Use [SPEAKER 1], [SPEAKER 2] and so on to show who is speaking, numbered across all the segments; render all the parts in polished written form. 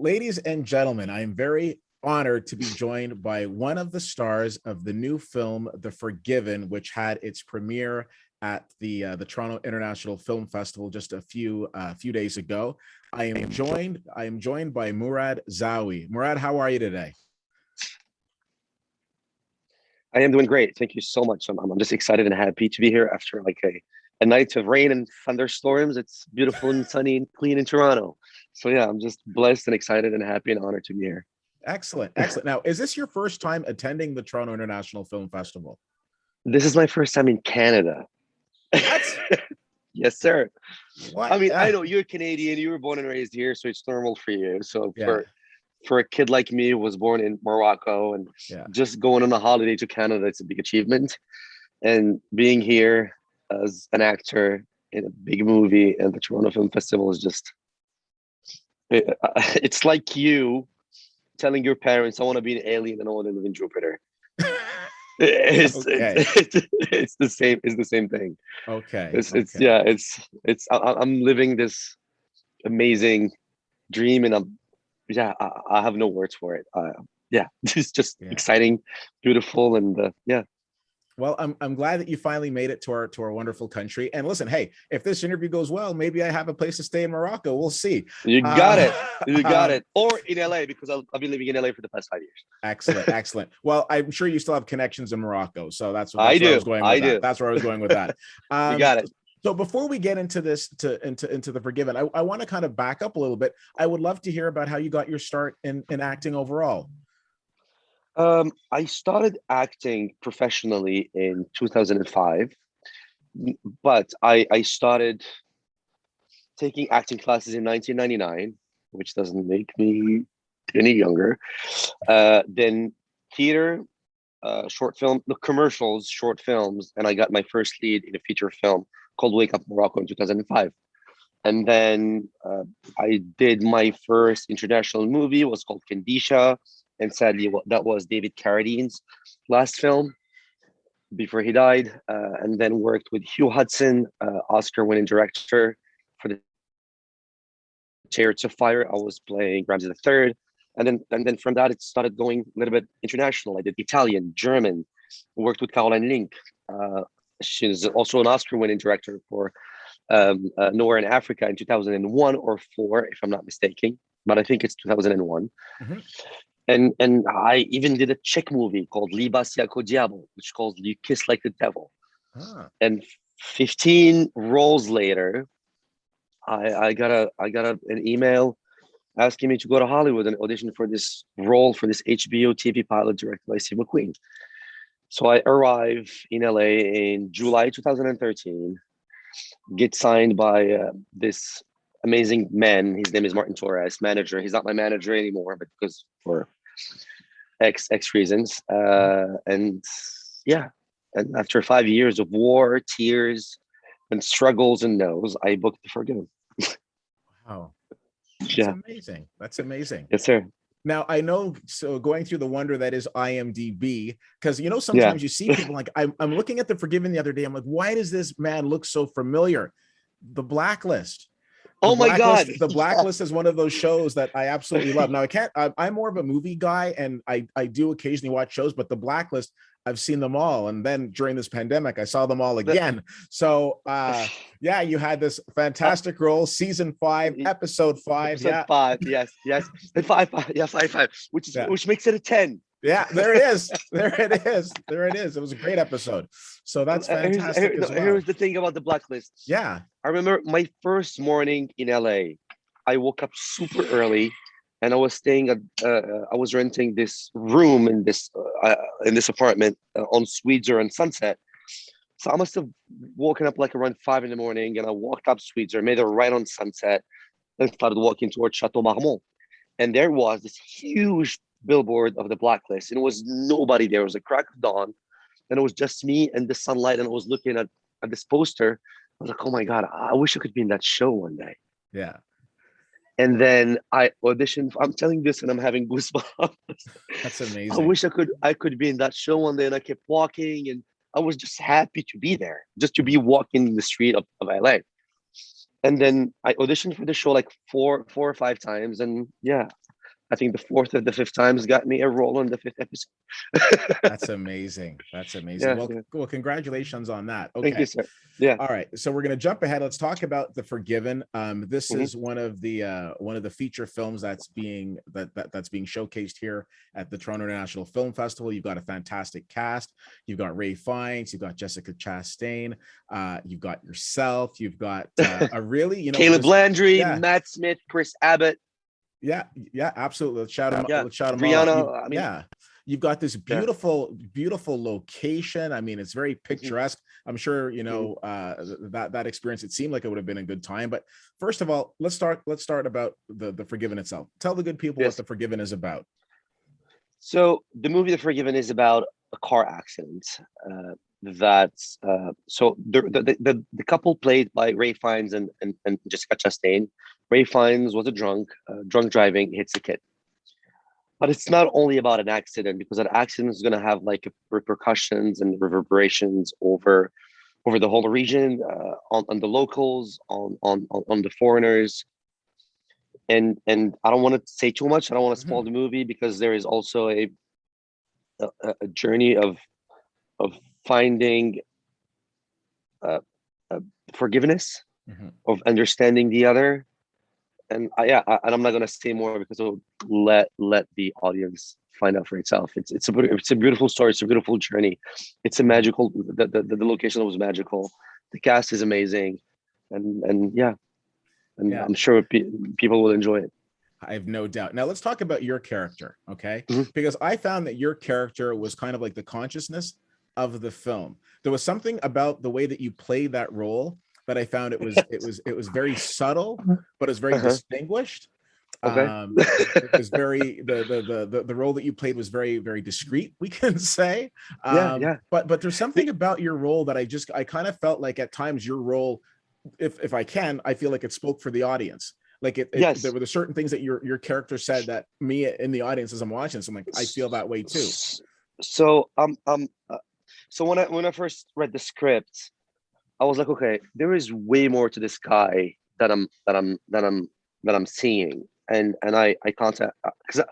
[SPEAKER 1] Ladies and gentlemen, I am very honored to be joined by one of the stars of the new film, The Forgiven, which had its premiere at the Toronto International Film Festival just a few days ago. I am joined by Mourad Zaoui. Mourad, how are you today?
[SPEAKER 2] I am doing great. Thank you so much. I'm just excited and happy to be here after like a night of rain and thunderstorms. It's beautiful and sunny and clean in Toronto. So yeah, I'm just blessed and excited and happy and honored to be here.
[SPEAKER 1] Excellent, excellent. Now, is this your first time attending the Toronto International Film Festival?
[SPEAKER 2] This is my first time in Canada.
[SPEAKER 1] What?
[SPEAKER 2] Yes, sir.
[SPEAKER 1] What?
[SPEAKER 2] I mean, I know you're Canadian, you were born and raised here, so it's normal for you. So
[SPEAKER 1] Yeah,
[SPEAKER 2] for a kid like me who was born in Morocco and
[SPEAKER 1] yeah.
[SPEAKER 2] just going on a holiday to Canada, it's a big achievement. And being here as an actor in a big movie and the Toronto Film Festival is just it's like you telling your parents, "I want to be an alien and I want to live in Jupiter."
[SPEAKER 1] Okay,
[SPEAKER 2] It's the same. It's the same thing.
[SPEAKER 1] okay,
[SPEAKER 2] It's
[SPEAKER 1] okay.
[SPEAKER 2] yeah. I'm living this amazing dream, and I have no words for it. Yeah, it's just
[SPEAKER 1] Yeah.
[SPEAKER 2] exciting, beautiful, and yeah.
[SPEAKER 1] Well, I'm glad that you finally made it to our wonderful country. And listen, hey, if this interview goes well, maybe I have a place to stay in Morocco. We'll see.
[SPEAKER 2] You got
[SPEAKER 1] Uh,
[SPEAKER 2] it. You got it. Or in LA because I've been living in LA for the past 5 years.
[SPEAKER 1] Excellent, excellent. Well, I'm sure you still have connections in Morocco, so
[SPEAKER 2] I
[SPEAKER 1] that's where I was
[SPEAKER 2] do.
[SPEAKER 1] going with
[SPEAKER 2] I
[SPEAKER 1] that.
[SPEAKER 2] do.
[SPEAKER 1] That's where I was going with that.
[SPEAKER 2] You
[SPEAKER 1] Um,
[SPEAKER 2] got it.
[SPEAKER 1] so before we get into this, into the Forgiven, I want to kind of back up a little bit. I would love to hear about how you got your start in acting overall.
[SPEAKER 2] I started acting professionally in 2005, but I started taking acting classes in 1999, which doesn't make me any younger. Then theater, short film, the commercials, short films, and I got my first lead in a feature film called Wake Up Morocco in 2005. And then I did my first international movie, was called Kandisha, and sadly that was David Carradine's last film before he died. And then worked with Hugh Hudson, Oscar-winning director for the Chariots of Fire. I was playing Ramsey the Third, and then from that it started going a little bit international. I did Italian, German, worked with Caroline Link. She's also an Oscar-winning director for Nowhere in Africa in 2001 or four, if I'm not mistaken, but I think it's 2001.
[SPEAKER 1] Mhm.
[SPEAKER 2] And I even did a Czech movie called Libas jako diablo, which calls You Kiss Like the Devil.
[SPEAKER 1] Ah,
[SPEAKER 2] And 15 roles later, I got an email asking me to go to Hollywood and audition for this role for this HBO TV pilot directed by Steve McQueen. So I arrive in LA in July 2013, get signed by this amazing man. His name is Martin Torres, manager. He's not my manager anymore, but because for X reasons. And yeah, and after 5 years of war, tears, and struggles and no's, I booked the Forgiven.
[SPEAKER 1] wow, that's
[SPEAKER 2] Yeah,
[SPEAKER 1] amazing. That's amazing.
[SPEAKER 2] yes, sir.
[SPEAKER 1] Now I know, so going through the wonder that is IMDb, because
[SPEAKER 2] Yeah.
[SPEAKER 1] sometimes you see people like I'm looking at the Forgiven the other day. I'm like, why does this man look so familiar? The Blacklist. The
[SPEAKER 2] Oh my God.
[SPEAKER 1] Blacklist, the
[SPEAKER 2] Yeah.
[SPEAKER 1] Blacklist is one of those shows that I absolutely love. Now I can't. I'm more of a movie guy, and I do occasionally watch shows, but the Blacklist, I've seen them all. And then during this pandemic, I saw them all
[SPEAKER 2] The-
[SPEAKER 1] again. So yeah, you had this
[SPEAKER 2] uh,
[SPEAKER 1] fantastic role, season 5, episode 5.
[SPEAKER 2] episode
[SPEAKER 1] Yeah,
[SPEAKER 2] five. Yes, yes. And five. Yeah, five.
[SPEAKER 1] yeah.
[SPEAKER 2] Which makes it a 10.
[SPEAKER 1] Yeah, there it is. There it is. There it is. It was a great episode. So that's fantastic
[SPEAKER 2] No,
[SPEAKER 1] as well.
[SPEAKER 2] here's the thing about the Blacklist.
[SPEAKER 1] Yeah.
[SPEAKER 2] I remember my first morning in LA. I woke up super early, and I was staying at. I was renting this room in this apartment on Sweetser and Sunset. So I must have woken up like around 5 in the morning, and I walked up Sweetser, made a right on Sunset, and started walking towards Chateau Marmont. And there was this huge billboard of the Blacklist, and it was nobody there. It was a crack of dawn, and it was just me and the sunlight. And I was looking at this poster. I was like, "Oh my God, I wish I could be in that show one day."
[SPEAKER 1] Yeah.
[SPEAKER 2] And then I auditioned. I'm telling this, and I'm having goosebumps.
[SPEAKER 1] That's
[SPEAKER 2] I
[SPEAKER 1] amazing.
[SPEAKER 2] wish I could be in that show one day. And I kept walking, and I was just happy to be there, just to be
[SPEAKER 1] Mhm.
[SPEAKER 2] walking the street of LA. And then I auditioned for the show like four or five times, and yeah, I think the fourth or the fifth times got me a role on the fifth episode.
[SPEAKER 1] That's amazing. That's amazing.
[SPEAKER 2] Yeah,
[SPEAKER 1] Well,
[SPEAKER 2] yeah.
[SPEAKER 1] well, congratulations on that.
[SPEAKER 2] Thank you,
[SPEAKER 1] Okay.
[SPEAKER 2] sir. Yeah.
[SPEAKER 1] All right, so we're going to jump ahead. Let's talk about The Forgiven. This
[SPEAKER 2] Hmm.
[SPEAKER 1] is one of the feature films that's being showcased here at the Toronto International Film Festival. You've got a fantastic cast. You've got Ray Fiennes. You've got Jessica Chastain. You've got yourself. You've got a really,
[SPEAKER 2] Caleb
[SPEAKER 1] just
[SPEAKER 2] Landry,
[SPEAKER 1] yeah,
[SPEAKER 2] Matt Smith, Chris Abbott.
[SPEAKER 1] yeah, yeah, absolutely. Let's shout them.
[SPEAKER 2] Yeah,
[SPEAKER 1] Let's shout them all out.
[SPEAKER 2] Brianna. I mean,
[SPEAKER 1] Yeah, you've got this
[SPEAKER 2] yeah.
[SPEAKER 1] beautiful location. I mean, it's very
[SPEAKER 2] Hmm.
[SPEAKER 1] picturesque. I'm sure
[SPEAKER 2] Hmm.
[SPEAKER 1] that experience. It seemed like it would have been a good time. But first of all, let's start about the Forgiven itself. Tell the good people what
[SPEAKER 2] Yes.
[SPEAKER 1] the Forgiven is about.
[SPEAKER 2] So the movie The Forgiven is about a car accident. So the couple played by Ray Fiennes and Jessica Chastain. Ray Fiennes was a drunk driving, hits a kid. But it's not only about an accident, because an accident is going to have like repercussions and reverberations over the whole region, on the locals, on the foreigners. And I don't want to say too much. I don't want to spoil
[SPEAKER 1] Mhm.
[SPEAKER 2] the movie, because there is also a journey of finding uh, uh, forgiveness,
[SPEAKER 1] Mhm.
[SPEAKER 2] of understanding the other. And and I'm not gonna say more, because it'll let the audience find out for itself. It's a beautiful story. It's a beautiful journey. It's a
[SPEAKER 1] Mhm.
[SPEAKER 2] magical. The location was magical. The cast is amazing, and yeah, and
[SPEAKER 1] Yeah,
[SPEAKER 2] I'm sure people will enjoy it.
[SPEAKER 1] I have no doubt. Now let's talk about your character, okay?
[SPEAKER 2] Mhm.
[SPEAKER 1] Because I found that your character was kind of like the consciousness of the film. There was something about the way that you played that role that I found it was very subtle, but it was very
[SPEAKER 2] Uh-huh.
[SPEAKER 1] distinguished.
[SPEAKER 2] Okay.
[SPEAKER 1] It was very the role that you played was very discreet, we can say.
[SPEAKER 2] Yeah, yeah.
[SPEAKER 1] But there's
[SPEAKER 2] The-
[SPEAKER 1] something about your role that I kind of felt like at times your role, if I can, I feel like it spoke for the audience. Like there
[SPEAKER 2] yes.
[SPEAKER 1] were the certain things that your character said that me in the audience as I'm watching, so I'm like, I feel that way too.
[SPEAKER 2] S- So so when I first read the script, I was like, okay, there is way more to this guy that I'm seeing, and I can't, because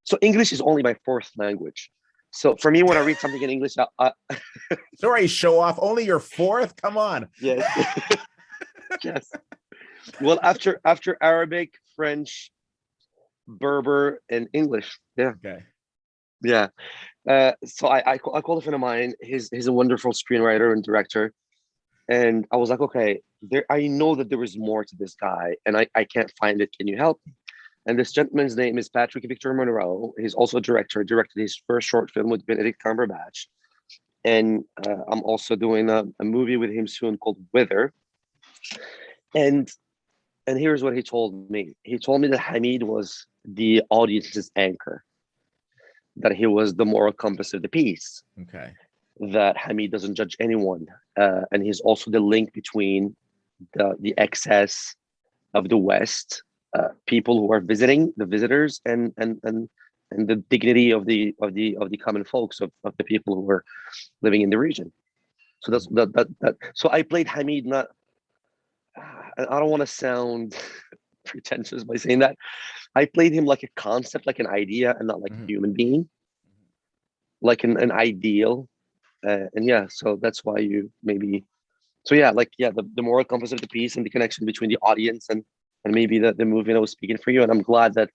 [SPEAKER 2] so English is only my fourth language. So for me, when I read something in English,
[SPEAKER 1] Sorry, show off. Only your fourth? Come on.
[SPEAKER 2] yes, yes. Well, after Arabic, French, Berber, and English, yeah,
[SPEAKER 1] Okay.
[SPEAKER 2] yeah. So I called a friend of mine. He's a wonderful screenwriter and director, and I was like, okay, I know that there is more to this guy, and I can't find it. Can you help me? And this gentleman's name is Patrick Victor Monroe. He's also a director. Directed his first short film with Benedict Cumberbatch, and I'm also doing a movie with him soon called Wither. And and here's what he told me. He told me that Hamid was the audience's anchor, that he was the moral compass of the piece,
[SPEAKER 1] Okay.
[SPEAKER 2] that Hamid doesn't judge anyone, and he's also the link between the excess of the West, people who are visiting, the visitors, and the dignity of the common folks, of the people who are living in the region. So that's that. So I played Hamid. Not, I don't want to sound pretentious by saying that. I played him like a concept, like an idea, and not like a
[SPEAKER 1] Mhm.
[SPEAKER 2] human being, like an ideal. And yeah, so that's why you maybe. So yeah, like yeah, the moral compass of the piece, and the connection between the audience and maybe the movie that was speaking for you. And I'm glad that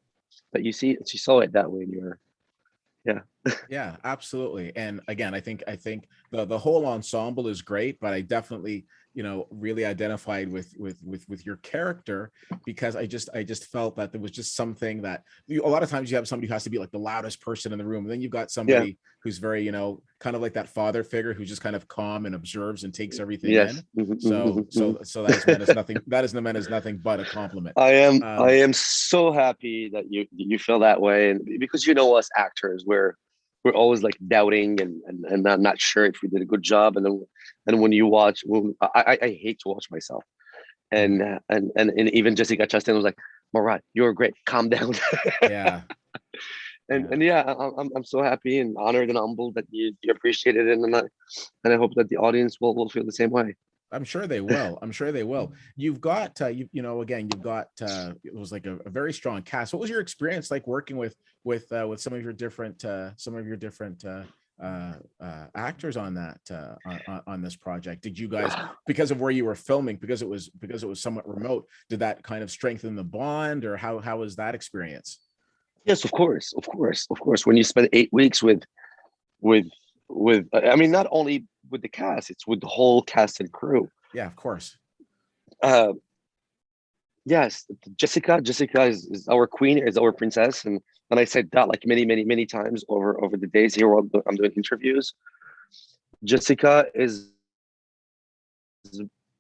[SPEAKER 2] you saw it that way in your, yeah.
[SPEAKER 1] Yeah, absolutely. And again, I think the whole ensemble is great, but I definitely, really identified with your character, because I just felt that there was just something that a lot of times you have somebody who has to be like the loudest person in the room, and then you've got
[SPEAKER 2] Yeah.
[SPEAKER 1] somebody who's very, kind of like that father figure who's just kind of calm and observes and takes everything in.
[SPEAKER 2] Yes. Mhm, mhm,
[SPEAKER 1] So
[SPEAKER 2] mhm,
[SPEAKER 1] so so that is meant as nothing. That is meant as nothing but a compliment.
[SPEAKER 2] I
[SPEAKER 1] Um,
[SPEAKER 2] am so happy that you feel that way, and because us actors, we're always like doubting, and not sure if we did a good job, and when you watch, I hate to watch myself,
[SPEAKER 1] mhm.
[SPEAKER 2] and even Jessica Chastain was like, Mourad, you're great, calm down.
[SPEAKER 1] Yeah, yeah.
[SPEAKER 2] And yeah, I'm so happy and honored and humbled that you appreciated it, and I hope that the audience will feel the same way.
[SPEAKER 1] I'm sure they will. I'm sure they will. You've got, again, you've got, it was like a very strong cast. What was your experience like working with some of your different, actors on that, on this project? Did you guys, because of where you were filming, because it was somewhat remote, did that kind of strengthen the bond, or how was that experience?
[SPEAKER 2] Yes, of course, of course, of course. When you spend 8 weeks with I mean, not only with the cast, it's with the whole cast and crew.
[SPEAKER 1] Yeah, of course.
[SPEAKER 2] Uh, yes, Jessica is our queen, is our princess, and I said that like many times over the days here while I'm doing interviews. Jessica is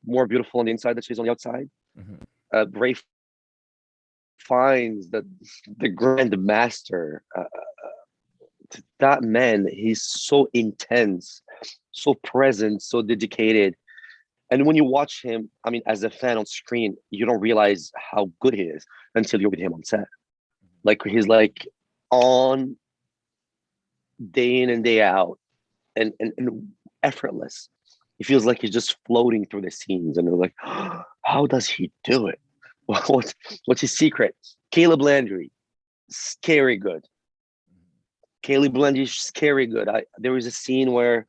[SPEAKER 2] more beautiful on the inside than she's on the outside.
[SPEAKER 1] Mm-hmm.
[SPEAKER 2] Ray finds that the grand master, that man, he's so intense, so present, so dedicated. And when you watch him, I mean, as a fan on screen, you don't realize how good he is until you're with him on set. Like he's like on day in and day out, and effortless. It feels like he's just floating through the scenes, and they're like, oh, how does he do it? What's his secret? Caleb Landry, scary good. Caleb Landry, scary good. There was a scene where,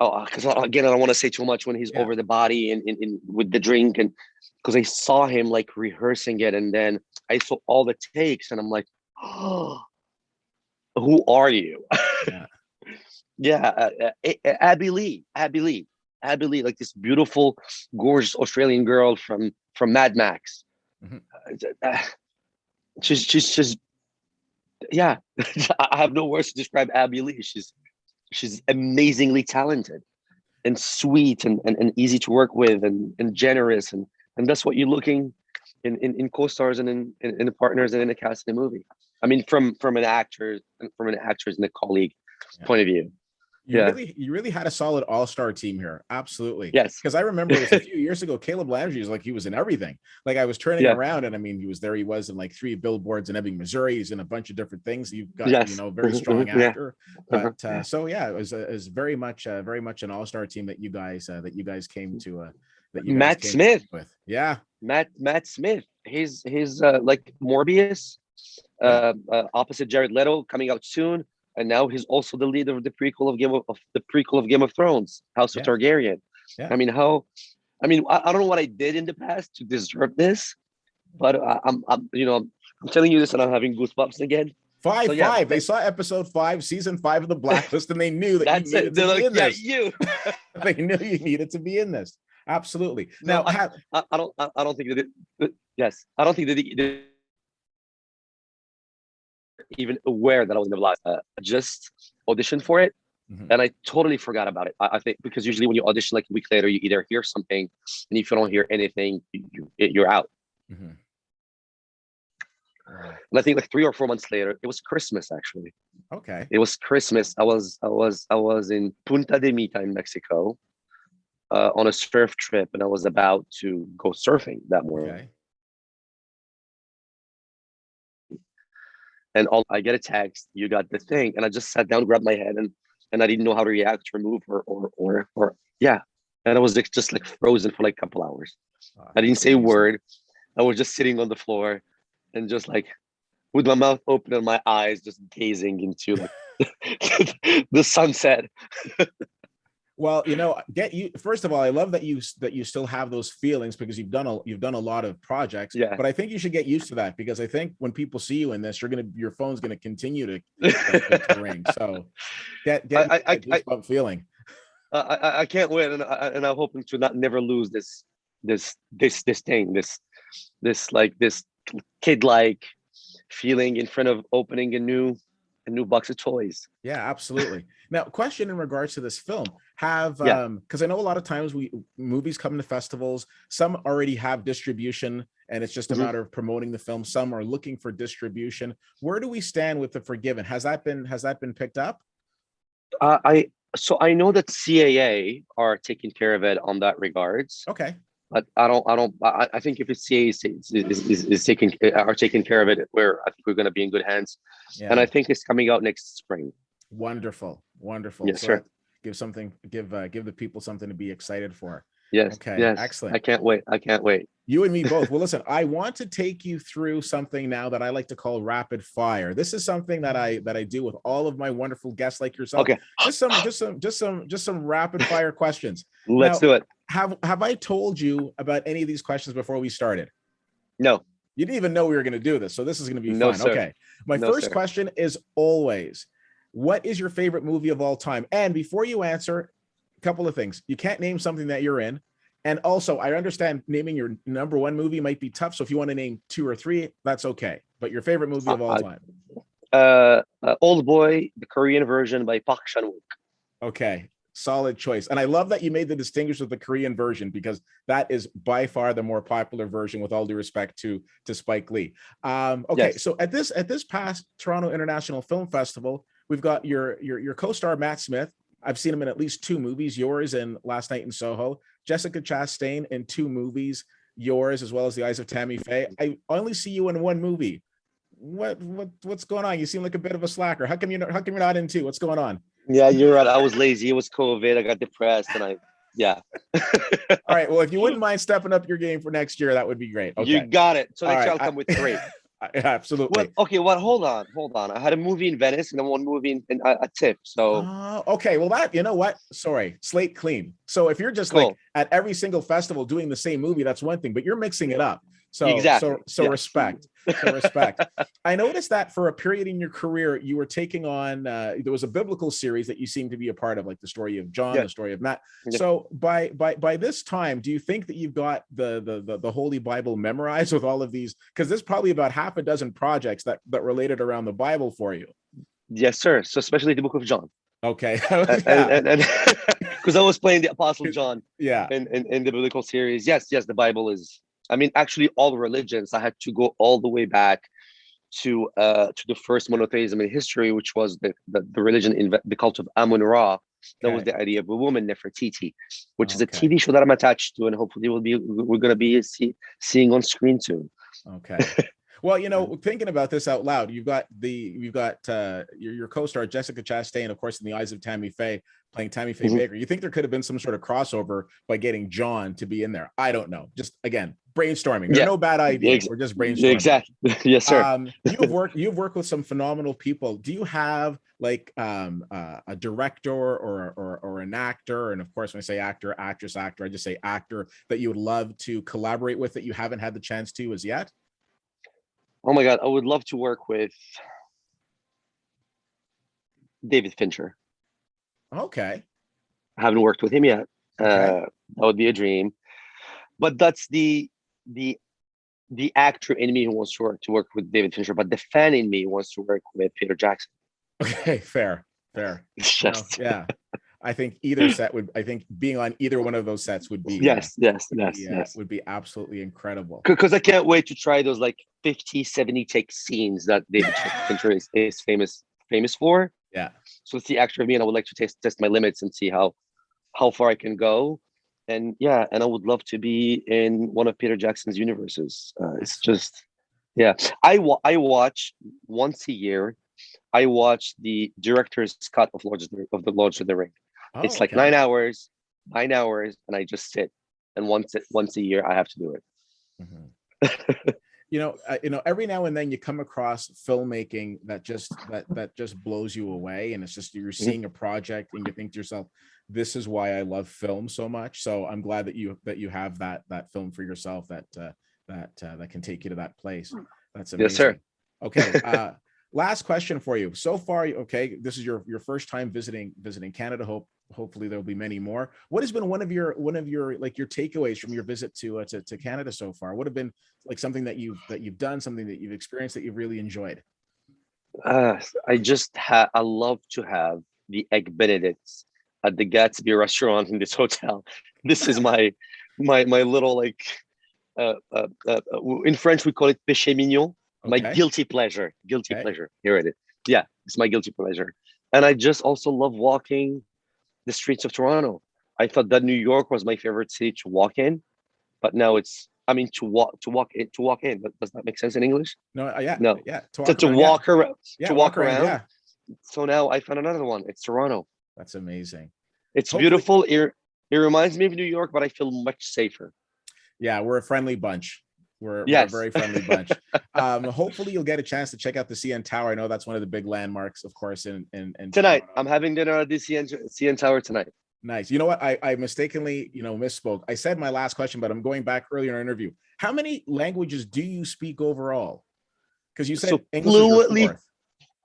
[SPEAKER 2] because again, I don't want to say too much when he's over the body and in with the drink, and because I saw him like rehearsing it, and then I saw all the takes, and I'm like, oh, who are you?
[SPEAKER 1] Yeah.
[SPEAKER 2] Yeah, Abby Lee, like this beautiful, gorgeous Australian girl from Mad Max.
[SPEAKER 1] Mm-hmm.
[SPEAKER 2] She's yeah. I have no words to describe Abby Lee. She's amazingly talented and sweet and easy to work with and generous, and that's what you're looking in co-stars and in the partners and in the cast in the movie. I mean, from an actor's and a colleague point of view.
[SPEAKER 1] You really had a solid all-star team here. Absolutely.
[SPEAKER 2] Yes.
[SPEAKER 1] Because I remember it was a few years ago, Caleb Landry was like, he was in everything. Like I was turning around, and I mean, he was in like 3 billboards in Ebbing, Missouri. He's in a bunch of different things. You've got, very strong actor. But so yeah, it was very much an all-star team that you guys came to
[SPEAKER 2] Matt Smith
[SPEAKER 1] with. Yeah.
[SPEAKER 2] Matt Smith. He's like Morbius, opposite Jared Leto, coming out soon. And now he's also the lead of the prequel of Game of Thrones, House of Targaryen. Yeah. I mean, I don't know what I did in the past to deserve this, but I'm telling you this, and I'm having goosebumps again.
[SPEAKER 1] Five. They saw episode 5, season 5 of the Blacklist, and they knew that you needed to be in this. You. They knew you needed to be in this. Absolutely.
[SPEAKER 2] No, now, I don't think that. Yes, I don't think that they even aware that I was in the Blacklist. Just auditioned for it, and I totally forgot about it. I think because usually when you audition like a week later, you either hear something, and if you don't hear anything, you're out. Mm-hmm. And I think like 3 or 4 months later, it was Christmas actually.
[SPEAKER 1] Okay.
[SPEAKER 2] It was Christmas. I was in Punta de Mita in Mexico on a surf trip, and I was about to go surfing that morning. Okay. And I get a text, you got the thing, and I just sat down, grabbed my head, and I didn't know how to react, or move, or yeah. And I was just like frozen for like a couple hours. I didn't say a word. I was just sitting on the floor and just like with my mouth open and my eyes just gazing into like the sunset.
[SPEAKER 1] Well, first of all, I love that you still have those feelings because you've done a lot of projects. Yeah. But I think you should get used to that, because I think when people see you in this, your phone's gonna continue to ring. So get goosebump feeling.
[SPEAKER 2] I can't wait, and I'm hoping to never lose this thing, this kid-like feeling in front of opening a new box of toys.
[SPEAKER 1] Yeah, absolutely. Now, question in regards to this film, because I know a lot of times movies come to festivals, some already have distribution and it's just a matter of promoting the film. Some are looking for distribution. Where do we stand with The Forgiven? Has that been picked up?
[SPEAKER 2] I know that CAA are taking care of it on that regards.
[SPEAKER 1] Okay.
[SPEAKER 2] But I think if it's CAA is taking care of it, I think we're going to be in good hands. Yeah. And I think it's coming out next spring.
[SPEAKER 1] Wonderful.
[SPEAKER 2] Yes,
[SPEAKER 1] So
[SPEAKER 2] sir.
[SPEAKER 1] give the people something to be excited for.
[SPEAKER 2] Yes,
[SPEAKER 1] Okay,
[SPEAKER 2] yes.
[SPEAKER 1] excellent.
[SPEAKER 2] I can't wait. I can't wait.
[SPEAKER 1] You and me both. Well, listen, I want to take you through something now that I like to call rapid fire. This is something that I do with all of my wonderful guests like yourself.
[SPEAKER 2] Okay.
[SPEAKER 1] Just some rapid fire questions.
[SPEAKER 2] Let's
[SPEAKER 1] Now,
[SPEAKER 2] do it.
[SPEAKER 1] have I told you about any of these questions before we started?
[SPEAKER 2] No.
[SPEAKER 1] You didn't even know we were going to do this, so this is going to be
[SPEAKER 2] No,
[SPEAKER 1] fun.
[SPEAKER 2] sir.
[SPEAKER 1] Okay. My
[SPEAKER 2] No,
[SPEAKER 1] first
[SPEAKER 2] sir.
[SPEAKER 1] question is always, what is your favorite movie of all time? And before you answer, a couple of things. You can't name something that you're in. And also, I understand naming your number one movie might be tough. So if you want to name 2 or 3, that's okay. But your favorite movie of all time.
[SPEAKER 2] Old Boy, the Korean version by Park Chan-wook.
[SPEAKER 1] Okay. Solid choice. And I love that you made the distinguish with the Korean version, because that is by far the more popular version, with all due respect to Spike Lee. Okay. Yes. So at this past Toronto International Film Festival, we've got your co-star Matt Smith. I've seen him in at least 2 movies, yours and Last Night in Soho. Jessica Chastain in 2 movies, yours as well as The Eyes of Tammy Faye. I only see you in 1 movie. What's going on? You seem like a bit of a slacker. How come you're not in 2? What's going on?
[SPEAKER 2] Yeah, you're right. I was lazy. It was COVID. I got depressed, and yeah.
[SPEAKER 1] All right. Well, if you wouldn't mind stepping up your game for next year, that would be great. Okay.
[SPEAKER 2] You got it. So next year I'll
[SPEAKER 1] right.
[SPEAKER 2] come with 3.
[SPEAKER 1] Absolutely.
[SPEAKER 2] Well, okay. Well, hold on. I had a movie in Venice and then 1 movie in a tip. So
[SPEAKER 1] okay. Well, that, you know what? Sorry, slate clean. So if you're just
[SPEAKER 2] cool.
[SPEAKER 1] like at every single festival doing the same movie, that's one thing, but you're mixing it up. So
[SPEAKER 2] exactly.
[SPEAKER 1] So yes. Respect. So respect. I noticed that for a period in your career, you were taking on there was a biblical series that you seemed to be a part of, like the story of John, the story of Matt. So by this time, do you think that you've got the Holy Bible memorized with all of these? Because there's probably about half a dozen projects that related around the Bible for you.
[SPEAKER 2] Yes, sir. So especially the book of John.
[SPEAKER 1] Okay.
[SPEAKER 2] and because I was playing the Apostle John
[SPEAKER 1] in
[SPEAKER 2] the biblical series. Yes, the Bible is, I mean, actually all religions, I had to go all the way back to the first monotheism in history, which was the religion in the cult of Amun-Ra. That was the idea of a woman, Nefertiti, which is a TV show that I'm attached to, and hopefully we're going to be seeing on screen soon.
[SPEAKER 1] Okay. Well, you know, thinking about this out loud, you've got your co-star Jessica Chastain, of course, in The Eyes of Tammy Faye, playing Tammy Faye Baker. You think there could have been some sort of crossover by getting John to be in there? I don't know. Just again, brainstorming. There are no bad ideas. We're just brainstorming.
[SPEAKER 2] Exactly. Yes, sir.
[SPEAKER 1] You've worked with some phenomenal people. Do you have like a director or an actor? And of course, when I say actor, actress, actor, I just say actor that you would love to collaborate with that you haven't had the chance to as yet?
[SPEAKER 2] Oh my God, I would love to work with David Fincher.
[SPEAKER 1] Okay.
[SPEAKER 2] I haven't worked with him yet.
[SPEAKER 1] Okay.
[SPEAKER 2] That would be a dream. But that's the actor in me who wants to work with David Fincher, but the fan in me wants to work with Peter Jackson.
[SPEAKER 1] Okay, fair.
[SPEAKER 2] It's just
[SPEAKER 1] yeah. I think being on either one of those sets would be
[SPEAKER 2] yes
[SPEAKER 1] would be absolutely incredible.
[SPEAKER 2] Because I can't wait to try those like 50, 70 take scenes that David Fincher is famous for.
[SPEAKER 1] Yeah.
[SPEAKER 2] So it's the actor of me, and I would like to test my limits and see how far I can go. And I would love to be in one of Peter Jackson's universes. It's just, I watch once a year. I watch the director's cut of the Lord of the Ring. It's like 9 hours, and I just sit. And once a year, I have to do it.
[SPEAKER 1] Mm-hmm. You know, every now and then you come across filmmaking that just blows you away, and it's just you're seeing a project and you think to yourself, this is why I love film so much. So I'm glad that you have that film for yourself that can take you to that place. That's amazing. Yes, sir. Okay. Last question for you. So far, okay, this is your first time visiting Canada. Hopefully there'll be many more. What has been one of your like your takeaways from your visit to Canada so far? What have been like something that you've done, something that you've experienced that you've really enjoyed?
[SPEAKER 2] I love to have the egg benedicts at the Gatsby restaurant in this hotel. This is my little like in French we call it péché mignon. My guilty pleasure. Pleasure. Here it is. Yeah, it's my guilty pleasure. And I just also love walking the streets of Toronto. I thought that New York was my favorite city to walk in, but now it's, I mean, to walk in. But does that make sense in English?
[SPEAKER 1] No, yeah.
[SPEAKER 2] No.
[SPEAKER 1] Yeah.
[SPEAKER 2] To walk around.
[SPEAKER 1] Yeah,
[SPEAKER 2] to walk around. Yeah. So now I found another one. It's Toronto.
[SPEAKER 1] That's amazing.
[SPEAKER 2] It's
[SPEAKER 1] Hopefully,
[SPEAKER 2] beautiful. It reminds me of New York, but I feel much safer.
[SPEAKER 1] yeah, we're a friendly bunch. We're a
[SPEAKER 2] Yes.
[SPEAKER 1] very friendly bunch. Hopefully you'll get a chance to check out the CN Tower. I know that's one of the big landmarks, of course, in
[SPEAKER 2] Tonight,
[SPEAKER 1] Toronto.
[SPEAKER 2] I'm having dinner at the CN Tower tonight.
[SPEAKER 1] Nice. You know what? I mistakenly, misspoke. I said my last question, but I'm going back earlier in our interview. How many languages do you speak overall? Because you said
[SPEAKER 2] So
[SPEAKER 1] English is your
[SPEAKER 2] fluently,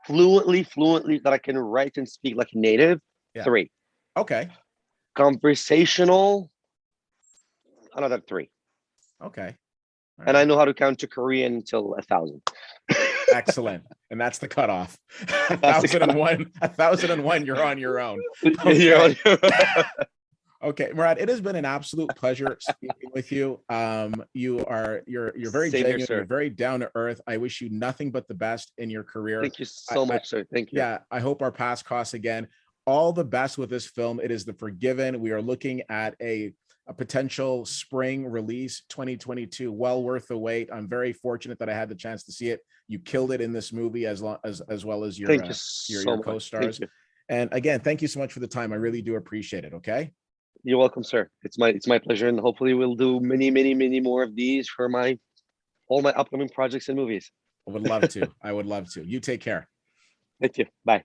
[SPEAKER 1] fourth.
[SPEAKER 2] fluently that I can write and speak like a native.
[SPEAKER 1] Yeah.
[SPEAKER 2] 3.
[SPEAKER 1] Okay.
[SPEAKER 2] Conversational, another 3.
[SPEAKER 1] Okay. All
[SPEAKER 2] And I
[SPEAKER 1] right.
[SPEAKER 2] know how to count to Korean until 1,000.
[SPEAKER 1] Excellent. And that's the cutoff. A
[SPEAKER 2] That's the
[SPEAKER 1] thousand and one. 1,001. You're on your own.
[SPEAKER 2] You're
[SPEAKER 1] Okay.
[SPEAKER 2] on-
[SPEAKER 1] Okay, Mourad, it has been an absolute pleasure speaking with you. You're very
[SPEAKER 2] Same here,
[SPEAKER 1] genuine. You're
[SPEAKER 2] sir.
[SPEAKER 1] very down to earth. I wish you nothing but the best in your career.
[SPEAKER 2] Thank you so
[SPEAKER 1] I
[SPEAKER 2] much, sir. Thank you.
[SPEAKER 1] yeah, I hope our paths cross again. All the best with this film. It is The Forgiven. We are looking at a potential spring release 2022. Well worth the wait. I'm very fortunate that I had the chance to see it. You killed it in this movie as well as
[SPEAKER 2] Thank you
[SPEAKER 1] your
[SPEAKER 2] so much.
[SPEAKER 1] co-stars.
[SPEAKER 2] Thank you.
[SPEAKER 1] And again, thank you so much for the time. I really do appreciate it. Okay.
[SPEAKER 2] You're welcome, sir. It's my pleasure, and hopefully we'll do many more of these for all my upcoming projects and movies.
[SPEAKER 1] I would love to. I would love to. You take care.
[SPEAKER 2] Thank you. Bye.